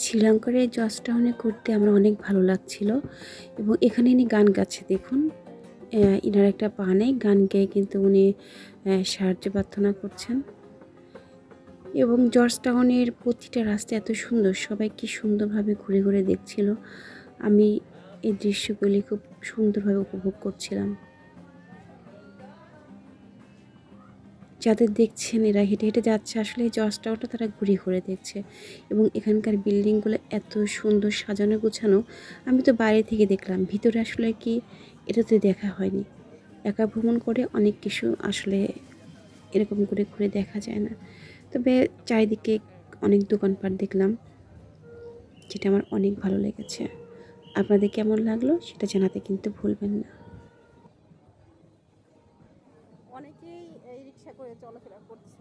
শ্রীলঙ্কার এই জর্জ টাউনে ঘুরতে আমার অনেক ভালো লাগছিল এবং এখানে ইনি গান গাচ্ছে দেখুন। ইনার একটা পা নেই, গান গেয়ে কিন্তু উনি সাহায্য প্রার্থনা করছেন। এবং জর্জ টাউনের প্রতিটা রাস্তা এত সুন্দর, সবাই কি সুন্দরভাবে ঘুরে ঘুরে দেখছিল। আমি এই দৃশ্যগুলি খুব সুন্দরভাবে উপভোগ করছিলাম। যাদের দেখছেন এরা হেঁটে হেঁটে যাচ্ছে, আসলে এই জর্জ টাউনটা তারা ঘুরে ঘুরে দেখছে। এবং এখানকার বিল্ডিংগুলো এত সুন্দর সাজানো গোছানো। আমি তো বাইরে থেকে দেখলাম, ভিতরে আসলে কি এটা তো দেখা হয়নি। একা ভ্রমণ করে অনেক কিছু আসলে এরকম করে ঘুরে দেখা যায় না। তবে চারিদিকে অনেক দোকানপাট দেখলাম, যেটা আমার অনেক ভালো লেগেছে। আপনাদের কেমন লাগলো সেটা জানাতে কিন্তু ভুলবেন না। অনেকেই এই রিক্সা করে চলাফেরা করছে।